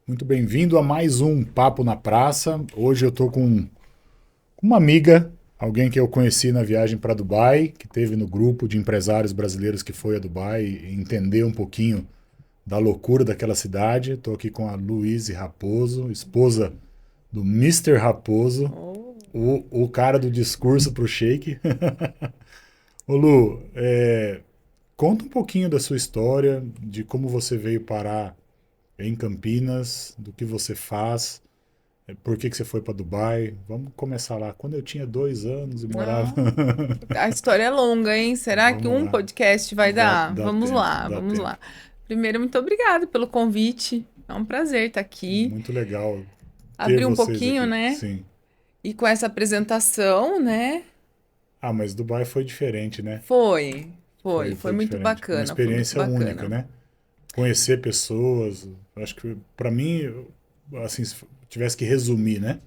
Muito bem-vindo a mais um Papo na Praça. Hoje eu estou com uma amiga, alguém que eu conheci na viagem para Dubai, que teve no grupo de empresários brasileiros que foi a Dubai e entendeu um pouquinho da loucura daquela cidade. Estou aqui com a Luíse Raposo, esposa do Mister Raposo, Oh. o cara do discurso para o Sheik. Ô Lu, conta um pouquinho da sua história, de como você veio parar em Campinas, do que você faz, por que que você foi para Dubai. Vamos começar lá. Quando eu tinha 2 anos e morava. Não, a história é longa, hein? Será que Vamos um lá. podcast vai Dá, dar? dá Vamos tempo, lá, dá vamos tempo. lá. Primeiro, muito obrigada pelo convite. É um prazer estar aqui. Muito legal ter Abrir um vocês pouquinho, aqui. né? Sim. E com essa apresentação, né? Ah, mas Dubai foi diferente, né? Foi, foi, Foi, foi foi muito diferente. Uma bacana, foi muito experiência única, bacana. né? Conhecer pessoas. Acho que para mim, assim, se tivesse que resumir, né?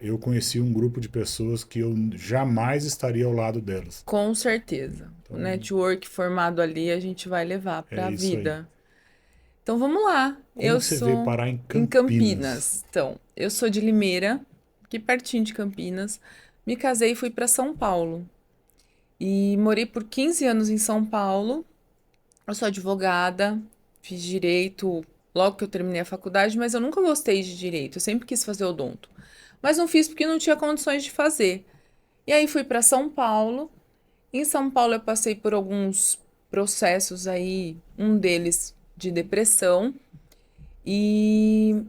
Eu conheci um grupo de pessoas que eu jamais estaria ao lado delas. Com certeza. O Então, network formado ali a gente vai levar é para a isso aí. vida. Então vamos lá. Como Eu que você veio sou parar em em Campinas? Campinas. Então, eu sou de Limeira, aqui pertinho de Campinas. Me casei e fui para São Paulo. E morei por 15 anos em São Paulo. Eu sou advogada, fiz direito logo que eu terminei a faculdade, mas eu nunca gostei de direito. Eu sempre quis fazer odonto. Mas não fiz porque não tinha condições de fazer. E aí fui para São Paulo. Em São Paulo eu passei por alguns processos aí, um deles de depressão. E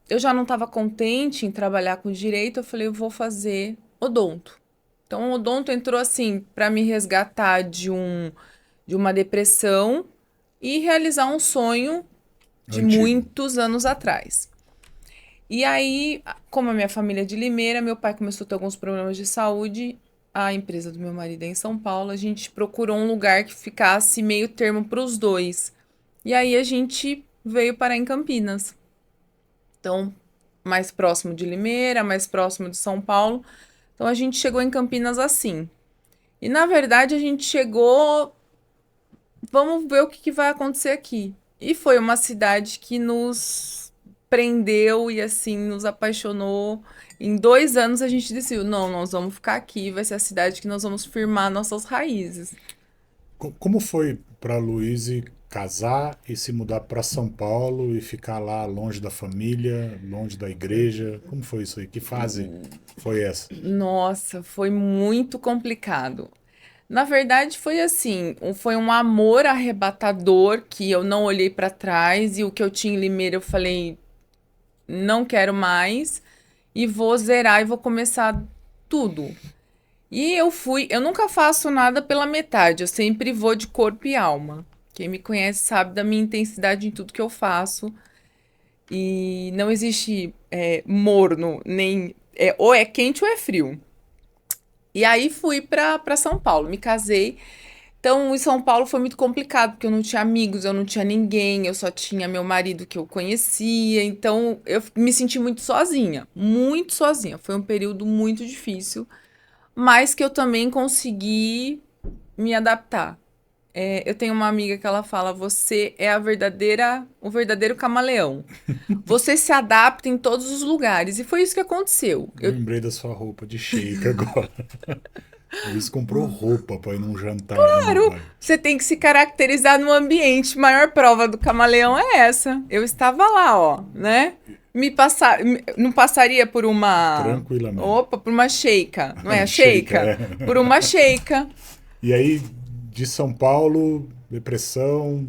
eu já não estava contente em trabalhar com direito, eu falei, eu vou fazer odonto. Então, o odonto entrou assim para me resgatar de uma depressão e realizar um sonho de Antigo. muitos anos atrás. E aí, como a minha família é de Limeira, meu pai começou a ter alguns problemas de saúde, a empresa do meu marido é em São Paulo, a gente procurou um lugar que ficasse meio termo para os dois. E aí a gente veio parar em Campinas. Então, mais próximo de Limeira, mais próximo de São Paulo. Então a gente chegou em Campinas assim. E na verdade a gente chegou, vamos ver o que, que vai acontecer aqui. E foi uma cidade que nos prendeu e assim nos apaixonou. Em 2 anos a gente decidiu, não, nós vamos ficar aqui, vai ser a cidade que nós vamos firmar nossas raízes. Como foi para Luíse casar e se mudar para São Paulo e ficar lá longe da família, longe da igreja? Como foi isso aí? Que fase foi essa? Nossa, foi muito complicado. Na verdade, foi assim, foi um amor arrebatador que eu não olhei para trás e o que eu tinha em Limeira eu falei, não quero mais e vou zerar e vou começar tudo. E eu nunca faço nada pela metade, eu sempre vou de corpo e alma. Quem me conhece sabe da minha intensidade em tudo que eu faço e não existe morno, nem ou é quente ou é frio. E aí fui para São Paulo, me casei. Então, em São Paulo foi muito complicado, porque eu não tinha amigos, eu não tinha ninguém, eu só tinha meu marido que eu conhecia. Então, eu me senti muito sozinha, muito sozinha. Foi um período muito difícil, mas que eu também consegui me adaptar. Eu tenho uma amiga que ela fala: você é o verdadeiro camaleão. Você se adapta em todos os lugares. E foi isso que aconteceu. Lembrei da sua roupa de sheik agora. Luiz comprou roupa para ir num jantar lá em Dubai. Você tem que se caracterizar no ambiente. Maior prova do camaleão é essa. Eu estava lá, ó, né? Não passaria por uma, Tranquilamente. opa, por uma sheika, não é a Sheik, sheika? é. Por uma sheika. E aí, de São Paulo, depressão,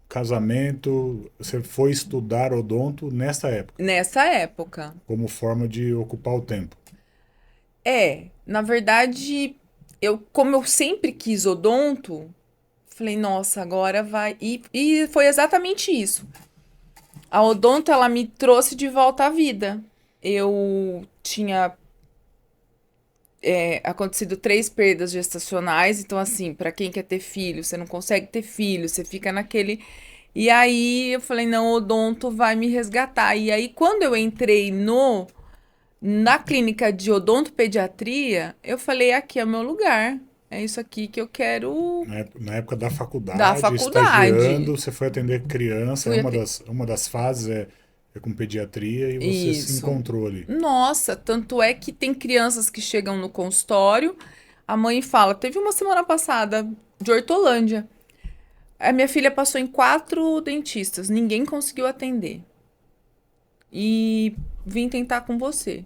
casamento, você foi estudar odonto nessa época, Nessa época. como forma de ocupar o tempo. Na verdade, como eu sempre quis odonto, falei, nossa, agora vai. E foi exatamente isso. A odonto, ela me trouxe de volta à vida. Eu tinha acontecido 3 perdas gestacionais, então assim, pra quem quer ter filho, você não consegue ter filho, você fica naquele. E aí eu falei, não, o odonto vai me resgatar. E aí quando eu entrei no na clínica de odontopediatria, eu falei, aqui é o meu lugar. é isso aqui que eu quero. Na época da faculdade, faculdade. estagiando, você foi atender criança, Fui uma das fases é com pediatria e você se Isso. encontrou ali. Nossa, tanto é que tem crianças que chegam no consultório, a mãe fala, teve uma semana passada de Hortolândia. A minha filha passou em 4 dentistas, ninguém conseguiu atender. E vim tentar com você.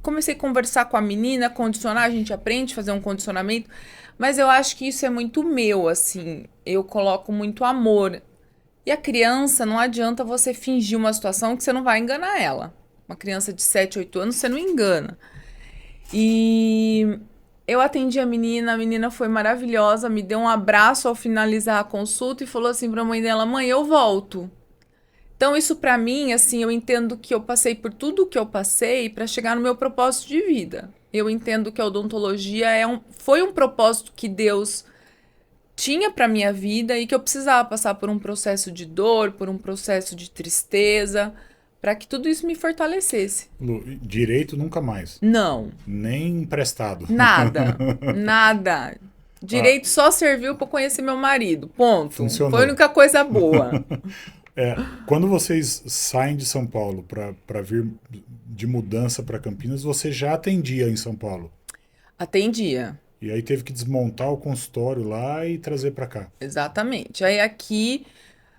Comecei a conversar com a menina, condicionar, a gente aprende a fazer um condicionamento, mas eu acho que isso é muito meu, assim. Eu coloco muito amor. E a criança, não adianta você fingir uma situação que você não vai enganar ela. Uma criança de 7, 8 anos, você não engana. E eu atendi a menina foi maravilhosa, me deu um abraço ao finalizar a consulta e falou assim pra mãe dela: "Mãe, eu volto". Então isso pra mim, assim, eu entendo que eu passei por tudo o que eu passei pra chegar no meu propósito de vida. Eu entendo que a odontologia foi um propósito que Deus tinha pra minha vida e que eu precisava passar por um processo de dor, por um processo de tristeza, pra que tudo isso me fortalecesse. Lu, direito nunca mais. Não, Nem emprestado. nada, nada. Ah, Direito só serviu pra conhecer meu marido, ponto. Foi a funcionou. única coisa boa. Quando vocês saem de São Paulo para vir de mudança para Campinas, você já atendia em São Paulo. Atendia. E aí teve que desmontar o consultório lá e trazer para cá. Exatamente. Aí aqui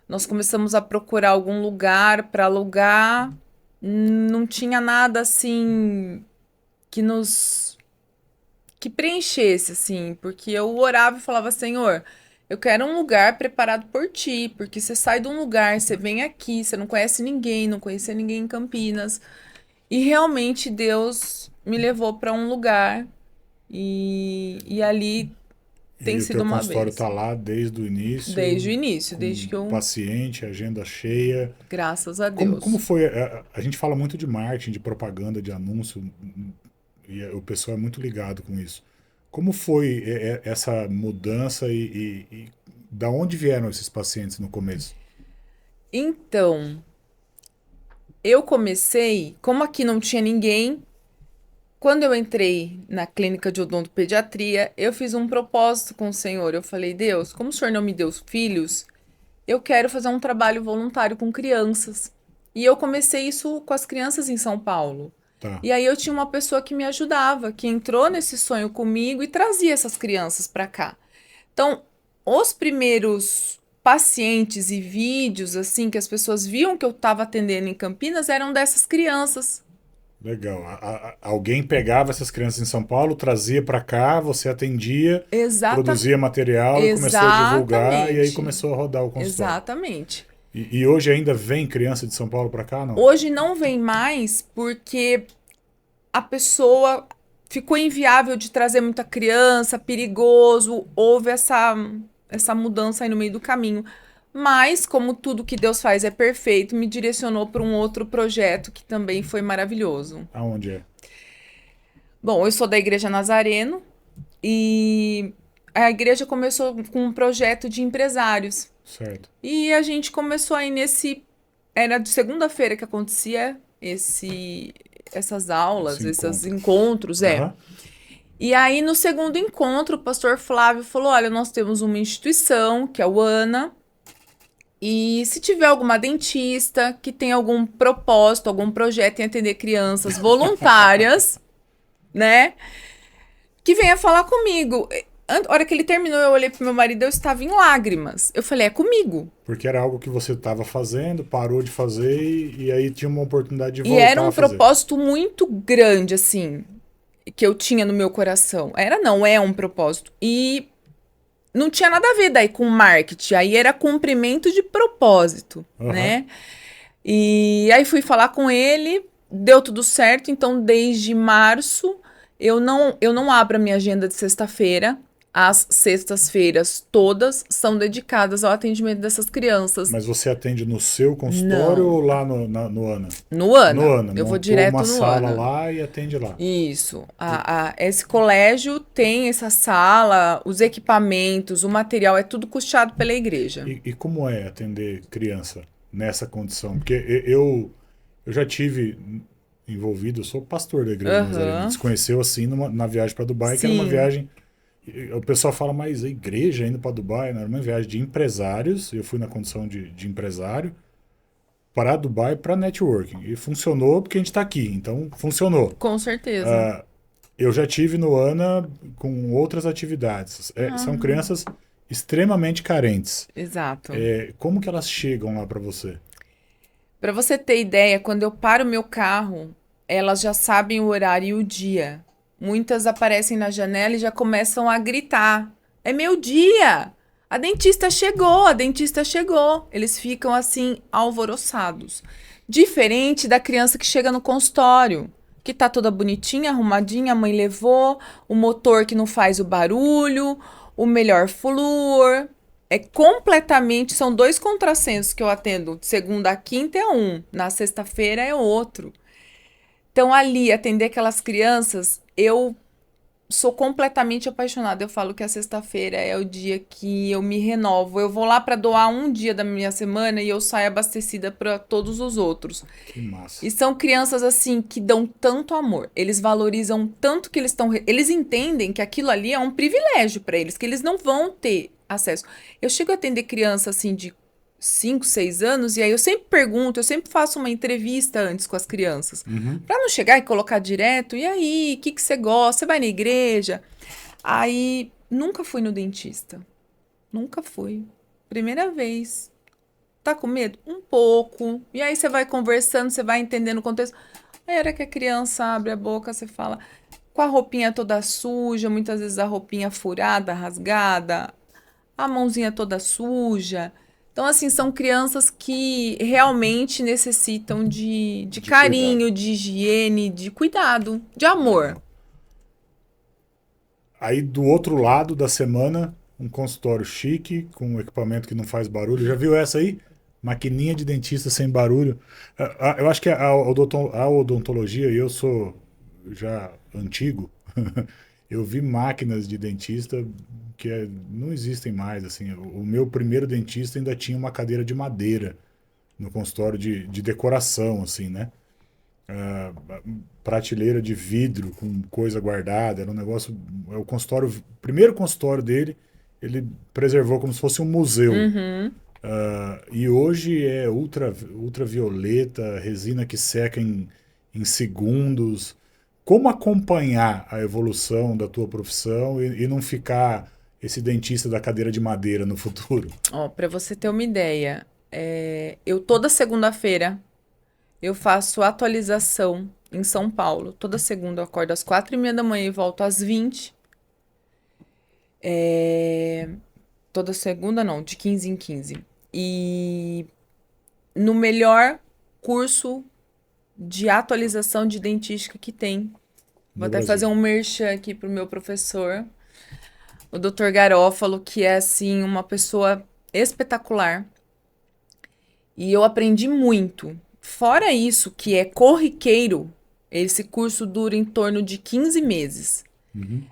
nós começamos a procurar algum lugar para alugar. Não tinha nada assim que nos que preenchesse assim, porque eu orava e falava: "Senhor, eu quero um lugar preparado por ti, porque você sai de um lugar, você vem aqui, você não conhece ninguém, não conhecia ninguém em Campinas". E realmente Deus me levou para um lugar e ali tem E o sido teu uma consultório bênção. está lá desde o Desde o início, início, desde com que eu, paciente, agenda cheia. graças a Como Deus. foi? A gente fala muito de marketing, de propaganda, de anúncio, e o pessoal é muito ligado com isso. Como foi essa mudança e da onde vieram esses pacientes no começo? Então, eu comecei, como aqui não tinha ninguém, quando eu entrei na clínica de odontopediatria, eu fiz um propósito com o Senhor. Eu falei: "Deus, como o Senhor não me deu filhos, eu quero fazer um trabalho voluntário com crianças". E eu comecei isso com as crianças em São Paulo. Tá, E aí eu tinha uma pessoa que me ajudava, que entrou nesse sonho comigo e trazia essas crianças para cá. Então, os primeiros pacientes e vídeos assim que as pessoas viam que eu estava atendendo em Campinas eram dessas crianças. legal. Alguém pegava essas crianças em São Paulo, trazia para cá, você atendia, Exata, produzia material e começou a divulgar, e aí exatamente. começou a rodar o consultório. Exatamente. E hoje ainda vem criança de São Paulo para cá, não? Hoje não vem mais porque a pessoa ficou inviável de trazer muita criança, perigoso, houve essa mudança aí no meio do caminho. Mas, como tudo que Deus faz é perfeito, me direcionou para um outro projeto que também foi maravilhoso. Aonde é? Bom, eu sou da Igreja Nazareno e a igreja começou com um projeto de empresários. Certo. E a gente começou aí nesse. Era de segunda-feira que acontecia essas aulas, Esse esses encontro. encontros, é. Aham. E aí, no segundo encontro, o pastor Flávio falou: "Olha, nós temos uma instituição, que é o ANA, e se tiver alguma dentista que tem algum propósito, algum projeto em atender crianças voluntárias, né, que venha falar comigo". A hora que ele terminou, eu olhei pro meu marido, eu estava em lágrimas. Eu falei: "É comigo". Porque era algo que você estava fazendo, parou de fazer e aí tinha uma oportunidade de E era voltar um a fazer. propósito muito grande, assim, que eu tinha no meu coração. Era, não, é um propósito. E não tinha nada a ver daí com marketing. Aí era cumprimento de propósito, Aham. né? E aí fui falar com ele, deu tudo certo. Então, desde março, eu não abro a minha agenda de sexta-feira. As sextas-feiras todas são dedicadas ao atendimento dessas crianças. Mas você atende no seu consultório Não, ou lá no ANA? no ANA. No ANA. Eu vou Montou direto uma no sala ANA. lá e atende lá. Isso. Esse colégio tem essa sala, os equipamentos, o material, é tudo custeado pela igreja. E como é atender criança nessa condição? Porque eu já tive envolvido, eu sou pastor da Igreja Nazarena. A gente Aham. se conheceu assim na viagem para Dubai, que era uma Sim. viagem O pessoal fala, mas a igreja indo para Dubai, né? Era uma viagem de empresários, eu fui na condição de empresário, para Dubai para networking. E funcionou porque a gente está aqui, então funcionou. Com certeza. Eu já tive no ANA com outras atividades. São crianças extremamente carentes. Exato. Como que elas chegam lá para você? Para você ter ideia, quando eu paro meu carro, elas já sabem o horário e o dia. Muitas aparecem na janela e já começam a gritar: "É meu dia! A dentista chegou, a dentista chegou". Eles ficam assim alvoroçados. Diferente da criança que chega no consultório, que tá toda bonitinha, arrumadinha, a mãe levou, o motor que não faz o barulho, o melhor flúor. É completamente, são dois contrassensos que eu atendo. De segunda a quinta é um, na sexta-feira é outro. Então, ali, atender aquelas crianças, eu sou completamente apaixonada. Eu falo que a sexta-feira é o dia que eu me renovo. Eu vou lá para doar um dia da minha semana e eu saio abastecida para todos os outros. Que massa. E são crianças assim que dão tanto amor. Eles valorizam tanto que eles estão. Eles entendem que aquilo ali é um privilégio para eles, que eles não vão ter acesso. Eu chego a atender criança assim de 5, 6 anos e aí eu sempre pergunto, eu sempre faço uma entrevista antes com as crianças, para não chegar e colocar direto. E aí, o que que você gosta? Você vai na igreja? Aí nunca fui no dentista. Nunca fui. Primeira vez. Tá com medo? Um pouco. E aí você vai conversando, você vai entendendo o contexto. Aí a hora que a criança abre a boca, você fala com a roupinha toda suja, muitas vezes a roupinha furada, rasgada, a mãozinha toda suja. Então, assim, são crianças que realmente necessitam de carinho, cuidado. de higiene, de cuidado, de amor. Aí do outro lado da semana, um consultório chique, com um equipamento que não faz barulho. Já viu essa aí? Maquininha de dentista sem barulho. Eu acho que a odontologia, e eu sou já antigo, eu vi máquinas de dentista que não existem mais. Assim, o meu primeiro dentista ainda tinha uma cadeira de madeira no consultório de decoração, assim, né? ah, Prateleira de vidro com coisa guardada, era um negócio. É o consultório, o primeiro consultório dele, ele preservou como se fosse um museu. Uhum. E hoje é ultravioleta, resina que seca em segundos. Como acompanhar a evolução da tua profissão e não ficar esse dentista da cadeira de madeira no futuro? Ó, para você ter uma ideia, eu toda segunda-feira eu faço atualização em São Paulo. Toda segunda eu acordo às 4h30 da manhã e volto às 20. É, toda segunda não, de 15 em 15. E no melhor curso de atualização de dentística que tem. Vou No até fazer Brasil. um merchan aqui pro meu professor, o Dr. Garófalo, que é assim uma pessoa espetacular. E eu aprendi muito. Fora isso, que é corriqueiro, esse curso dura em torno de 15 meses. Uhum.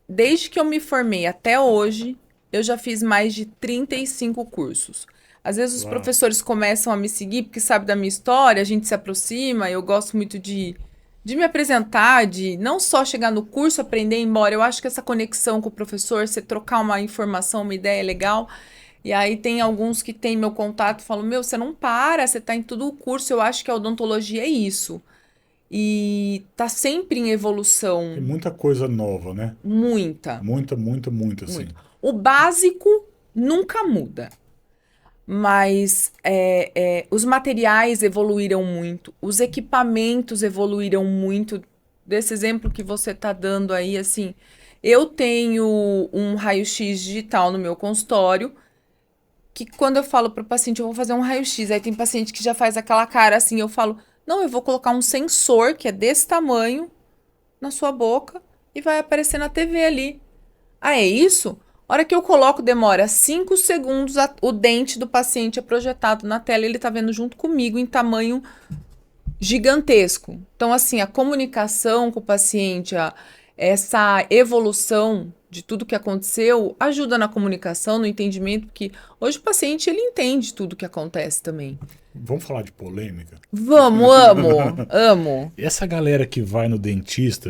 Desde que eu me formei até hoje, eu já fiz mais de 35 cursos. Às vezes os Uau. professores começam a me seguir porque sabe da minha história, a gente se aproxima, eu gosto muito de me apresentar, de não só chegar no curso, aprender e ir embora. Eu acho que essa conexão com o professor, você trocar uma informação, uma ideia é legal. E aí tem alguns que têm meu contato e falam, meu, você não para, você tá em todo o curso, eu acho que a odontologia é isso. E tá sempre em evolução, Tem muita coisa nova, né? muita. Muita, muita, muita, assim. Muito. O básico nunca muda, mas os materiais evoluíram muito, os equipamentos evoluíram muito. Desse exemplo que você está dando aí, assim, eu tenho um raio-x digital no meu consultório, que quando eu falo para o paciente, eu vou fazer um raio-x, aí tem paciente que já faz aquela cara assim, eu falo, não, eu vou colocar um sensor que é desse tamanho na sua boca e vai aparecer na TV ali. Ah, é isso? A hora que eu coloco, demora 5 segundos, o dente do paciente é projetado na tela, ele tá vendo junto comigo em tamanho gigantesco. Então, assim, a comunicação com o paciente, essa evolução de tudo que aconteceu, ajuda na comunicação, no entendimento, porque hoje o paciente, ele entende tudo que acontece também. Vamos falar de polêmica? Vamos, amo, amo. E essa galera que vai no dentista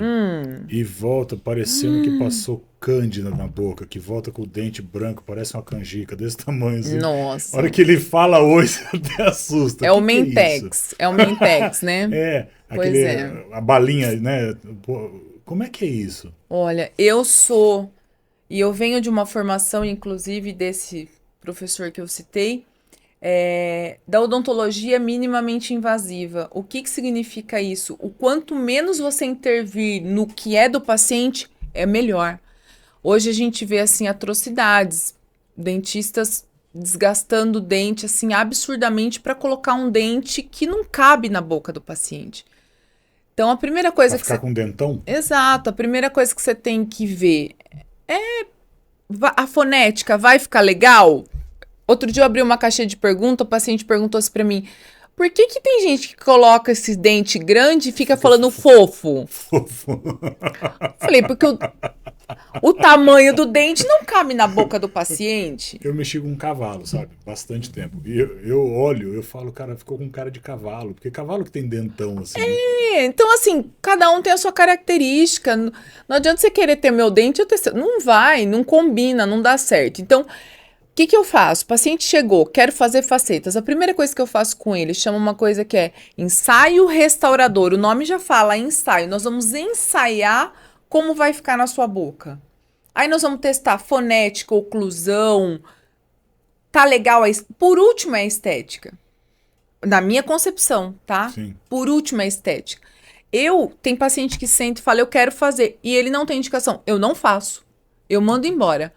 e volta parecendo que passou cândida na boca, que volta com o dente branco, parece uma canjica desse tamanho assim. Nossa. A hora que ele fala oi, você até assusta. É o Que é Mentex, isso? é o Mentex, né? É, Pois aquele, é. a balinha, né? Pô, como é que é isso? Olha, eu sou, e eu venho de uma formação, inclusive, desse professor que eu citei, da odontologia minimamente invasiva. O que que significa isso? O quanto menos você intervir no que é do paciente, é melhor. Hoje a gente vê, assim, atrocidades, dentistas desgastando o dente, assim, absurdamente para colocar um dente que não cabe na boca do paciente. Então, a primeira Pra coisa que ficar você... com dentão? Exato, a primeira coisa que você tem que ver, a fonética vai ficar legal? Outro dia eu abri uma caixinha de pergunta, o paciente perguntou assim pra mim, por que que tem gente que coloca esse dente grande e fica falando fofo? Fofo. Falei, porque o tamanho do dente não cabe na boca do paciente. Eu mexi com um cavalo, sabe? Bastante tempo. E eu olho, eu falo, cara, ficou com cara de cavalo. Porque cavalo que tem dentão, assim, né? Então, assim, cada um tem a sua característica. Não adianta você querer ter meu dente, eu ter seu. Não vai, não combina, não dá certo. Então, o que que eu faço? O paciente chegou, quero fazer facetas. A primeira coisa que eu faço com ele, chama uma coisa que é ensaio restaurador. O nome já fala ensaio. Nós vamos ensaiar como vai ficar na sua boca. Aí nós vamos testar fonética, oclusão. Tá legal? Por último, é a estética. Na minha concepção, tá? Sim. Por último, é estética. Tem paciente que sente e fala, eu quero fazer. E ele não tem indicação. Eu não faço. Eu mando embora.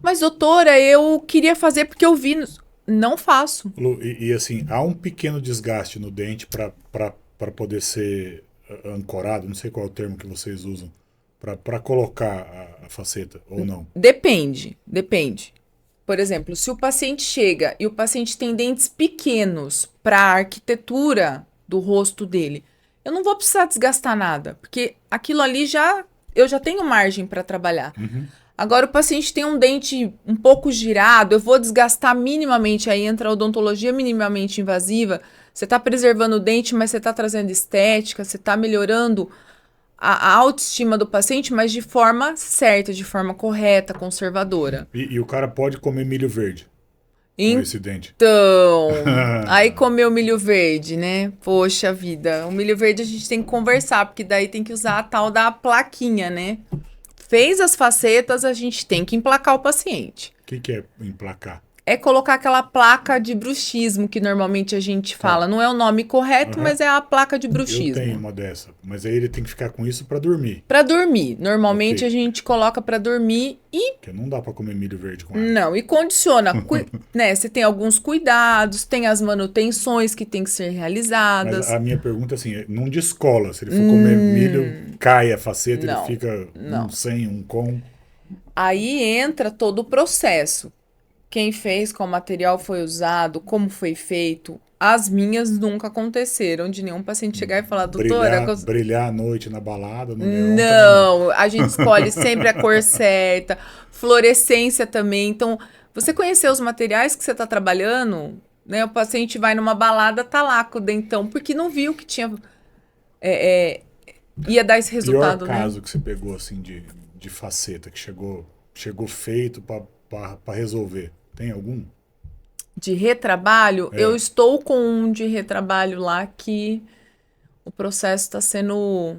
Mas, doutora, eu queria fazer porque eu vi. Não faço. Lu, e, assim, há um pequeno desgaste no dente para poder ser ancorado, não sei qual é o termo que vocês usam, para colocar a faceta, ou não? Depende, depende. Por exemplo, se o paciente chega e o paciente tem dentes pequenos para a arquitetura do rosto dele, eu não vou precisar desgastar nada, porque aquilo ali eu já tenho margem para trabalhar. Agora, o paciente tem um dente um pouco girado, eu vou desgastar minimamente, aí entra a odontologia minimamente invasiva. Você está preservando o dente, mas você está trazendo estética, você está melhorando a autoestima do paciente, mas de forma certa, de forma correta, conservadora. E o cara pode comer milho verde com esse dente. Então, aí comeu milho verde, né? Poxa vida, o milho verde a gente tem que conversar, porque daí tem que usar a tal da plaquinha, né? Fez as facetas, a gente tem que emplacar o paciente. O que é emplacar? É colocar aquela placa de bruxismo que normalmente a gente fala. Não é o nome correto, mas é a placa de Eu bruxismo. tenho uma dessa, mas aí ele tem que ficar com isso para dormir. Para dormir. Normalmente Ok. a gente coloca para dormir e Porque não dá para comer milho verde com ela. não, e condiciona, né? Você tem alguns cuidados, tem as manutenções que tem que ser Mas realizadas. a minha pergunta é assim, não descola. Se ele for comer milho, cai a faceta, não, ele fica não. um sem, um com. Aí entra todo o processo. Quem fez, qual material foi usado, como foi feito. As minhas nunca aconteceram de nenhum paciente chegar e falar, doutora... Brilhar à noite na balada, no neon, também Não, a gente escolhe sempre a cor certa, fluorescência também. Então, você conhecer os materiais que você está trabalhando, né? O paciente vai numa balada, tá lá com o dentão, porque não viu que tinha... ia dar esse Pior resultado, né? caso que você pegou assim de faceta, que chegou feito para resolver. Tem algum? De retrabalho, eu estou com um de retrabalho lá que o processo está sendo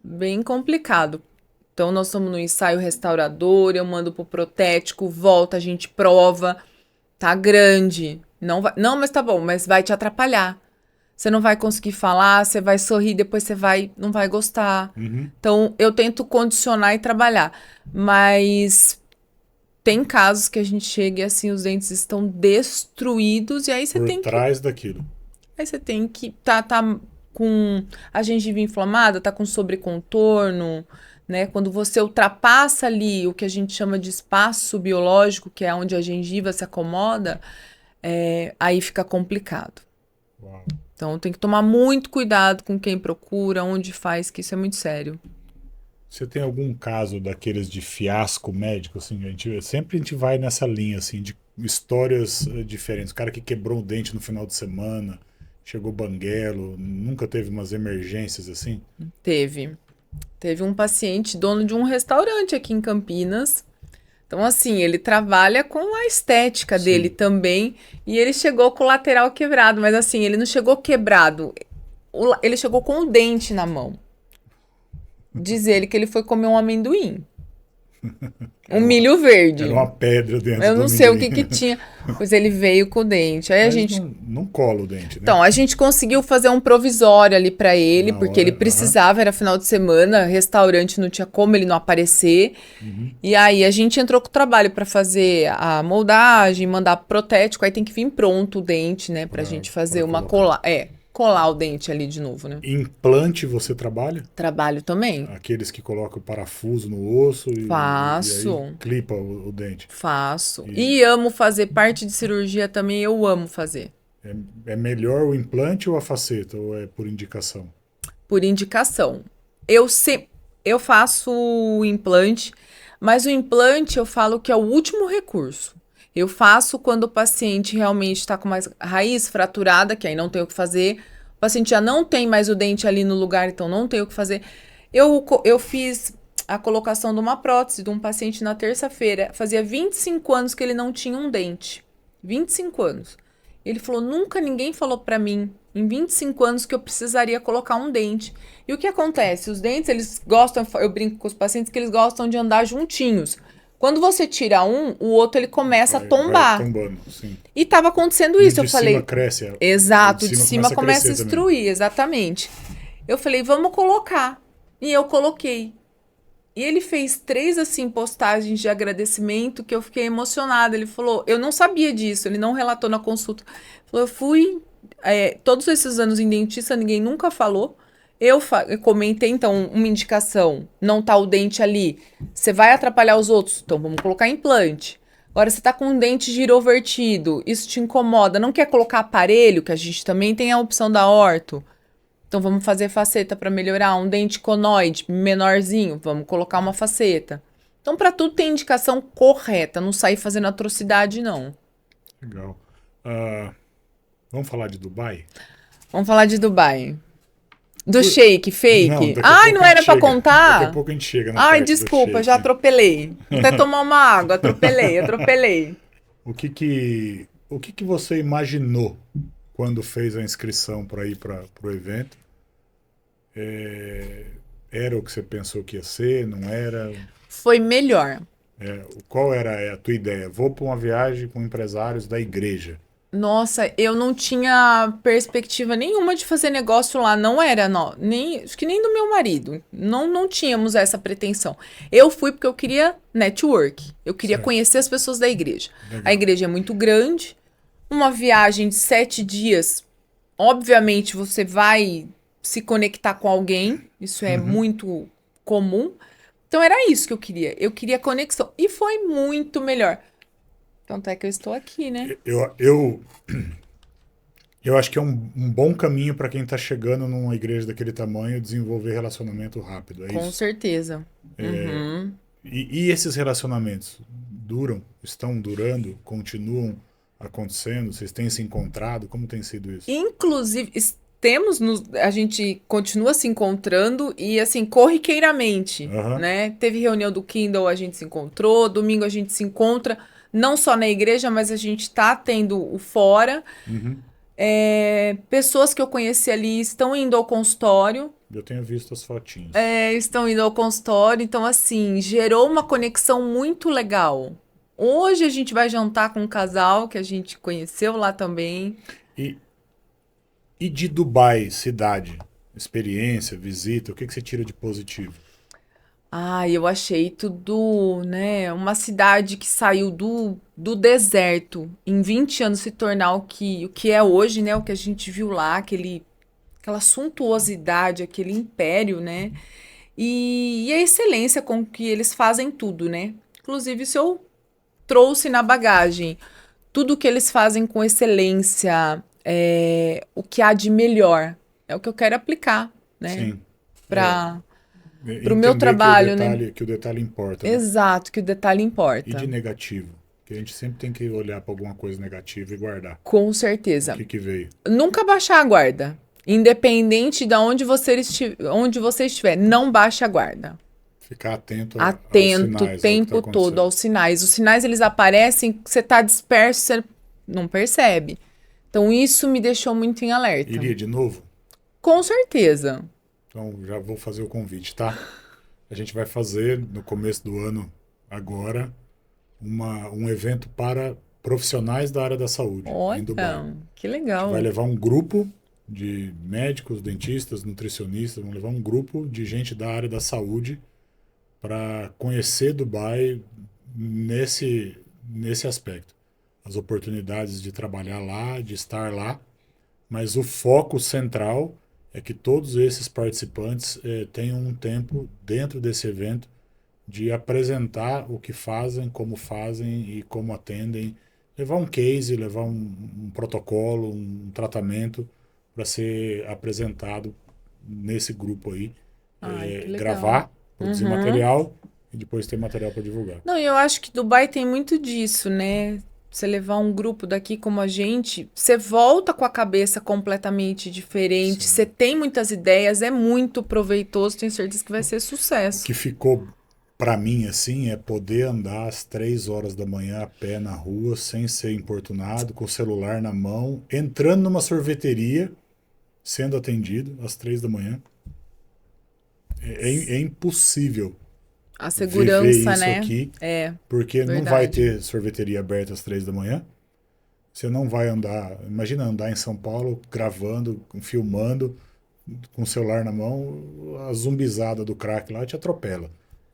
bem complicado. Então, nós estamos no ensaio restaurador, eu mando pro protético, volta, a gente prova, tá grande. Não, mas tá bom, mas vai te atrapalhar. Você não vai conseguir falar, você vai sorrir, depois você não vai gostar. Então, eu tento condicionar e trabalhar. Mas tem casos que a gente chega e assim, os dentes estão destruídos e aí você Por tem trás daquilo. Aí você tem que tá com a gengiva inflamada, tá com sobrecontorno, né? Quando você ultrapassa ali o que a gente chama de espaço biológico, que é onde a gengiva se acomoda, aí fica complicado. Uau. Então tem que tomar muito cuidado com quem procura, onde faz, que isso é muito sério. Você tem algum caso daqueles de fiasco médico, assim? Sempre a gente vai nessa linha, assim, de histórias diferentes. O cara que quebrou o dente no final de semana, chegou banguelo, nunca teve umas emergências assim? Teve. Teve um paciente, dono de um restaurante aqui em Campinas. Então, assim, ele trabalha com a estética dele Sim. também. E ele chegou com o lateral quebrado, mas assim, ele não chegou quebrado. Ele chegou com o dente na mão. Diz ele que ele foi comer um amendoim. Um milho verde. Era uma pedra dentro Eu do não sei o que amendoim. que tinha, pois ele veio com o dente. Aí a Mas gente, não cola o dente, né? então, a gente conseguiu fazer um provisório ali pra ele, Na porque ele hora, aham. precisava, era final de semana, restaurante não tinha como ele não aparecer. E aí a gente entrou com o trabalho pra fazer a moldagem, mandar protético, aí tem que vir pronto o dente, né, pra gente fazer Pra uma colocar. colar o dente ali de novo, né? Implante você trabalha? Trabalho também. Aqueles que colocam o parafuso no osso e aí Faço, clipa o dente. faço. E E amo fazer parte de cirurgia também, eu amo fazer. é melhor o implante ou a faceta? Ou é por indicação? Por indicação. Eu sempre eu faço o implante, mas o implante eu falo que é o último recurso. Eu faço quando o paciente realmente está com mais raiz fraturada, que aí não tem o que fazer. O paciente já não tem mais o dente ali no lugar, então não tem o que fazer. Eu fiz a colocação de uma prótese de um paciente na terça-feira. Fazia 25 anos que ele não tinha um dente. 25 anos. Ele falou: nunca ninguém falou pra mim, em 25 anos, que eu precisaria colocar um dente. E o que acontece? Os dentes, eles gostam, eu brinco com os pacientes que eles gostam de andar juntinhos. Quando você tira um, o outro ele começa a Vai tombar. tombando, sim. E tava acontecendo E o isso. Eu de cima falei: cresce, o de exato, o de cima cima começa a começa a crescer também. destruir, exatamente. Eu falei: vamos colocar. E eu coloquei. E ele fez 3, assim, postagens de agradecimento que eu fiquei emocionada. Ele falou, eu não sabia disso, ele não relatou na consulta. Ele falou, eu fui todos esses anos em dentista, ninguém nunca falou. Eu comentei, então, uma indicação, não tá o dente ali, você vai atrapalhar os outros, então vamos colocar implante. Agora, você tá com um dente girovertido, isso te incomoda, não quer colocar aparelho, que a gente também tem a opção da orto. Então vamos fazer faceta para melhorar um dente conoide menorzinho, vamos colocar uma faceta. Então para tudo tem indicação correta, não sair fazendo atrocidade não. Legal. Ah, vamos falar de Dubai? Vamos falar de Dubai. Do Por- shake, Não, fake. daqui a Ai, pouco não a gente era para chega. Daqui a contar? pouco a gente chega na Ai, parte do desculpa, já shake. atropelei. Vou até tomar uma água, atropelei. O que que você imaginou quando fez a inscrição para ir para o evento? Era o que você pensou que ia ser? Não era? Foi melhor. Qual era a tua ideia? Vou para uma viagem com empresários da igreja. Nossa, eu não tinha perspectiva nenhuma de fazer negócio lá, não era, não, nem, acho que nem do meu marido. Não tínhamos essa pretensão. Eu fui porque eu queria network, eu queria Certo. conhecer as pessoas da igreja. A Legal. igreja é muito grande, uma viagem de 7 dias, obviamente você vai se conectar com alguém, isso é Uhum. muito comum. Então era isso que eu queria. Eu queria conexão. E foi muito melhor. Tanto é que eu estou aqui, né? Eu acho que é um bom caminho para quem está chegando numa igreja daquele tamanho desenvolver relacionamento rápido. É Com isso. certeza. Uhum. E esses relacionamentos duram? Estão durando? Continuam acontecendo? Vocês têm se encontrado? Como tem sido isso? Inclusive, a gente continua se encontrando e assim, corriqueiramente, Aham. né? Teve reunião do Kindle, a gente se encontrou, domingo a gente se encontra, não só na igreja, mas a gente tá tendo o fora. Uhum. Pessoas que eu conheci ali estão indo ao consultório, Eu tenho visto as fotinhas. estão indo ao consultório, então assim, gerou uma conexão muito legal. Hoje a gente vai jantar com um casal que a gente conheceu lá também. E, e de Dubai, cidade, experiência, visita, o que que você tira de positivo? Ah, eu achei tudo, né? Uma cidade que saiu do deserto em 20 anos se tornar o que é hoje, né? O que a gente viu lá, aquela suntuosidade, aquele império, né? E a excelência com que eles fazem tudo, né? Inclusive, isso eu trouxe na bagagem. Tudo que eles fazem com excelência, o que há de melhor. É o que eu quero aplicar, né? Sim. É, Para o meu entender que o trabalho, né? detalhe, que o detalhe importa, né? Exato, que o detalhe E de importa. negativo? Porque a gente sempre tem que olhar para alguma coisa negativa e guardar. Com certeza. O que veio? Nunca baixar a guarda. Independente de onde você estiver, não baixe a guarda. Ficar atento aos Atento sinais, o tempo todo aos sinais. Os sinais, eles aparecem, você está disperso, você não percebe. Então, isso me deixou muito em alerta. Iria de novo? Com certeza. Então, já vou fazer o convite, tá? A gente vai fazer, no começo do ano, agora, um evento para profissionais da área da saúde, em Dubai. Olha, que A legal. gente vai levar um grupo de médicos, dentistas, nutricionistas, vamos levar um grupo de gente da área da saúde para conhecer Dubai nesse aspecto. As oportunidades de trabalhar lá, de estar lá, mas o foco central é que todos esses participantes tenham um tempo dentro desse evento de apresentar o que fazem, como fazem e como atendem, levar um case, levar um protocolo, um tratamento para ser apresentado nesse grupo aí. Ai, que legal. Gravar, produzir material e depois ter material para divulgar. Não, eu acho que Dubai tem muito disso, né? Você levar um grupo daqui como a gente, você volta com a cabeça completamente diferente, você tem muitas ideias, é muito proveitoso, tenho certeza que vai ser O sucesso. que ficou para mim assim é poder andar às 3 horas da manhã a pé na rua sem ser importunado, com o celular na mão, entrando numa sorveteria, sendo atendido às 3 da manhã. É impossível A viver segurança, isso né? aqui, É, porque não verdade. vai ter sorveteria aberta às 3 da manhã. Você não vai andar, imagina andar em São Paulo gravando, filmando, com o celular na mão, a zumbizada do crack lá te atropela.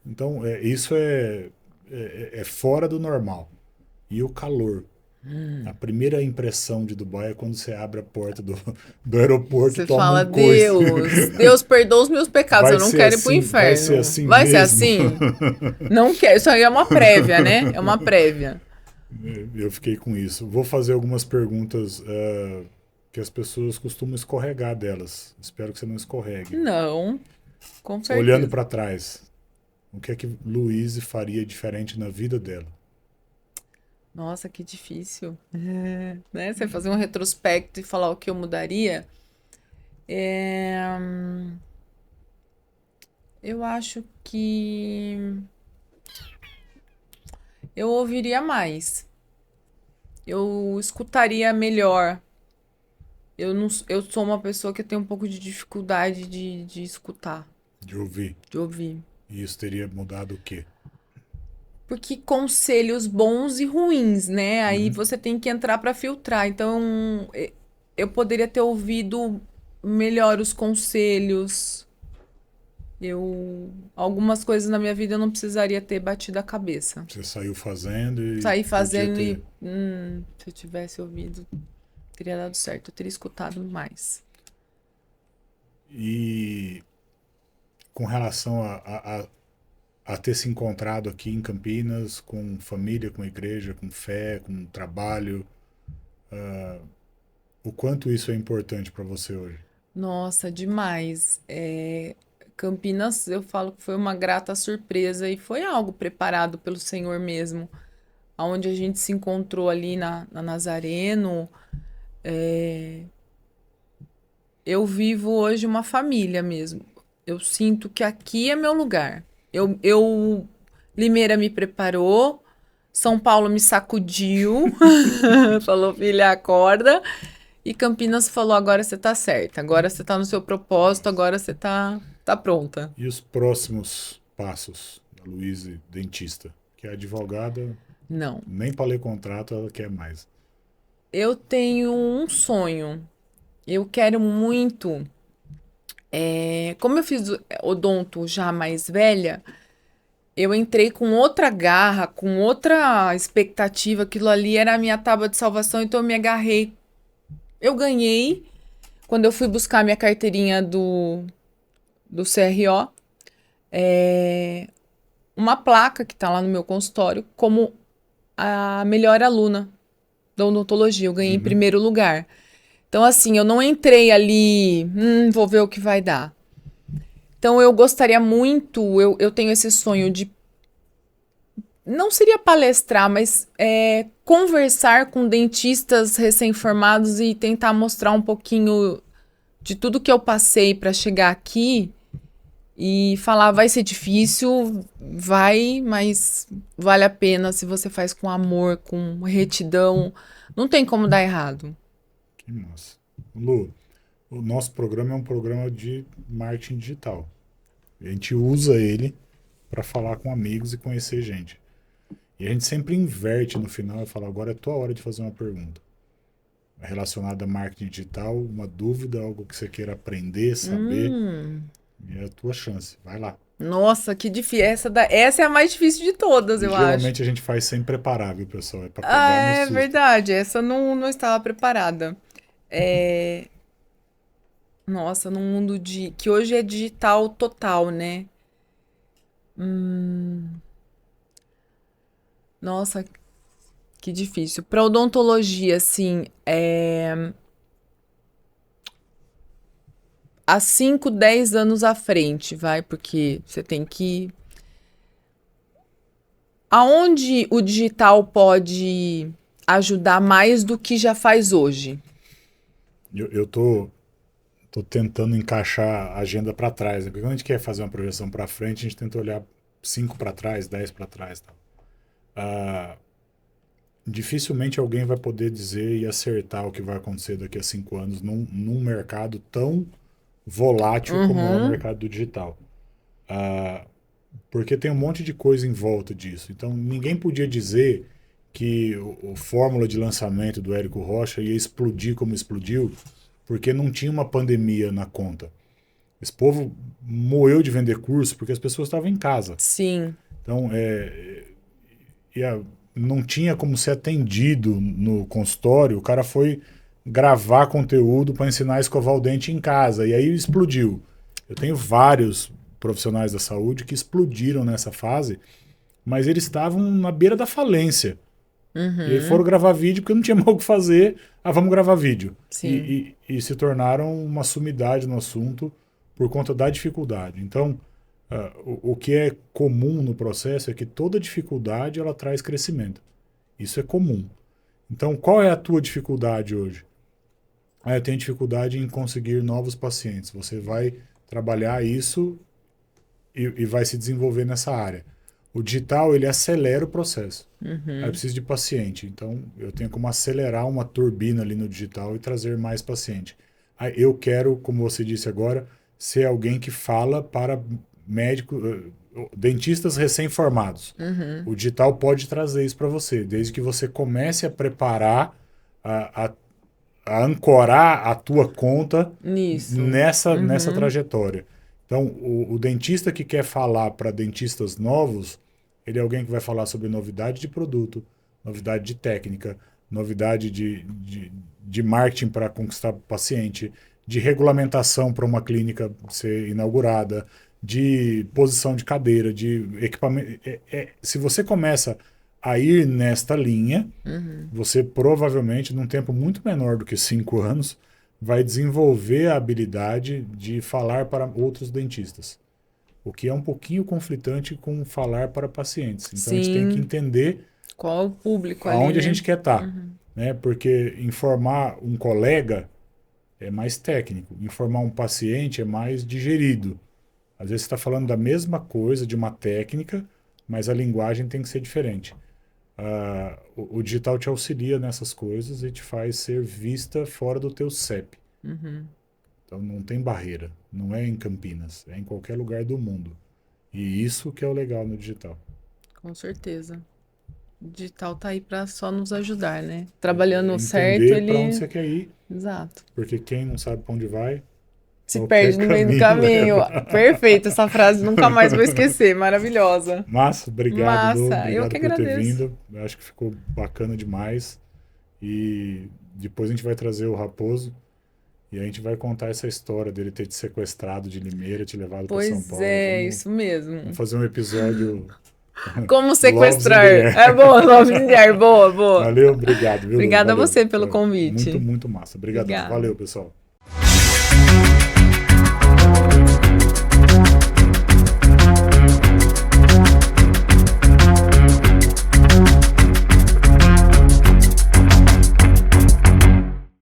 Então, isso é fora do normal. E o calor. A primeira impressão de Dubai é quando você abre a porta do aeroporto Você e toma fala, um coice. Deus perdoa os meus pecados, Vai eu não ser quero ir pro assim, inferno. vai ser assim Vai ser mesmo? assim? Não quero, isso aí é uma prévia, né? É uma prévia. Eu fiquei com isso. Vou fazer algumas perguntas que as pessoas costumam escorregar delas. Espero que você não escorregue. Não, com certeza. Olhando para trás, o que é que Luíse faria diferente na vida dela? Nossa, que difícil. Né? Você fazer um retrospecto e falar o que eu mudaria. Eu acho que eu ouviria mais. Eu escutaria melhor. Eu sou uma pessoa que tem um pouco de dificuldade de escutar, De ouvir. de ouvir. E isso teria mudado o quê? Porque conselhos bons e ruins, né? Aí você tem que entrar para filtrar. Então, eu poderia ter ouvido melhor os conselhos. Algumas coisas na minha vida eu não precisaria ter batido a cabeça. Você saiu fazendo e Saí podia fazendo ter... se eu tivesse ouvido, teria dado certo. Eu teria escutado mais. E com relação a ter se encontrado aqui em Campinas com família, com igreja, com fé, com trabalho, o quanto isso é importante para você hoje? Nossa, demais. Campinas, eu falo que foi uma grata surpresa e foi algo preparado pelo Senhor mesmo. Onde a gente se encontrou ali na Nazareno. Eu vivo hoje uma família mesmo. Eu sinto que aqui é meu lugar. Limeira me preparou, São Paulo me sacudiu, falou, filha, acorda. E Campinas falou, agora você tá certa, agora você tá no seu propósito, agora você tá pronta. E os próximos passos da Luíse, dentista? Que é advogada, Não. nem para ler contrato ela quer mais. Eu tenho um sonho. Eu quero muito... como eu fiz odonto já mais velha, eu entrei com outra garra, com outra expectativa. Aquilo ali era a minha tábua de salvação, então eu me agarrei. Eu ganhei, quando eu fui buscar minha carteirinha do CRO, uma placa que está lá no meu consultório como a melhor aluna da odontologia. Eu ganhei em primeiro lugar. Então, assim, eu não entrei ali, vou ver o que vai dar. Então, eu gostaria muito, eu tenho esse sonho de não seria palestrar, mas conversar com dentistas recém-formados e tentar mostrar um pouquinho de tudo que eu passei para chegar aqui e falar, vai ser difícil, vai, mas vale a pena se você faz com amor, com retidão, não tem como dar errado. Que massa. Lu, o nosso programa é um programa de marketing digital. A gente usa ele para falar com amigos e conhecer gente. E a gente sempre inverte no final e fala, agora é tua hora de fazer uma pergunta. Relacionada a marketing digital, uma dúvida, algo que você queira aprender, saber. É a tua chance. Vai lá. Nossa, que difícil. Essa é a mais difícil de todas, eu acho. Geralmente a gente faz sem preparar, viu, pessoal? É para pegar no É susto. verdade. Essa não estava preparada. Nossa, num mundo que hoje é digital total, né? Nossa, que difícil. Para odontologia, assim, há 5, 10 anos à frente, vai, porque você tem que... Aonde o digital pode ajudar mais do que já faz hoje? Eu tô tentando encaixar a agenda para trás, né? Porque quando a gente quer fazer uma projeção para frente, a gente tenta olhar 5 para trás, 10 para trás. Dificilmente alguém vai poder dizer e acertar o que vai acontecer daqui a 5 anos num mercado tão volátil como é o mercado do digital. Porque tem um monte de coisa em volta disso. Então, ninguém podia dizer que o fórmula de lançamento do Érico Rocha ia explodir como explodiu, porque não tinha uma pandemia na conta. Esse povo moeu de vender curso porque as pessoas estavam em casa. Sim. Então, não tinha como ser atendido no consultório. O cara foi gravar conteúdo para ensinar a escovar o dente em casa. E aí explodiu. Eu tenho vários profissionais da saúde que explodiram nessa fase, mas eles estavam na beira da falência. E aí foram gravar vídeo porque não tinha mais o que fazer. Vamos gravar vídeo. E se tornaram uma sumidade no assunto por conta da dificuldade. Então, o que é comum no processo é que toda dificuldade ela traz crescimento. Isso é comum. Então, qual é a tua dificuldade hoje? Eu tenho dificuldade em conseguir novos pacientes. Você vai trabalhar isso e vai se desenvolver nessa área. O digital, ele acelera o processo. Aí eu preciso de paciente. Então, eu tenho como acelerar uma turbina ali no digital e trazer mais paciente. Aí eu quero, como você disse agora, ser alguém que fala para dentistas recém-formados. O digital pode trazer isso para você, desde que você comece a preparar, a ancorar a tua conta nessa trajetória. Então, o dentista que quer falar para dentistas novos, ele é alguém que vai falar sobre novidade de produto, novidade de técnica, novidade de marketing para conquistar paciente, de regulamentação para uma clínica ser inaugurada, de posição de cadeira, de equipamento. Se você começa a ir nesta linha, você provavelmente, num tempo muito menor do que 5 anos, vai desenvolver a habilidade de falar para outros dentistas. O que é um pouquinho conflitante com falar para pacientes. Então, a gente tem que entender qual é o público ali, aonde né? a gente quer estar. Né? Porque informar um colega é mais técnico. Informar um paciente é mais digerido. Às vezes você está falando da mesma coisa, de uma técnica, mas a linguagem tem que ser diferente. O digital te auxilia nessas coisas e te faz ser vista fora do teu CEP. Então não tem barreira. Não é em Campinas, é em qualquer lugar do mundo. E isso que é o legal no digital. Com certeza. O digital tá aí para só nos ajudar, né? Trabalhando certo, entender para onde você quer ir. Exato. Porque quem não sabe para onde vai, se perde no meio do caminho. Perfeito, essa frase nunca mais vou esquecer. Maravilhosa. Massa, obrigado, Lu. Massa, eu Obrigado que por ter agradeço. vindo. Eu acho que ficou bacana demais. E depois a gente vai trazer o Raposo e a gente vai contar essa história dele ter te sequestrado de Limeira, te levado para São Paulo. Pois é, isso mesmo. Vamos fazer um episódio... Como sequestrar. Loves in the Air. É boa, Loves in the Air. Boa, boa. Valeu, obrigado. Viu, Obrigada Valeu. a você pelo convite. Muito, muito massa. Obrigadão. Obrigada. Valeu, pessoal.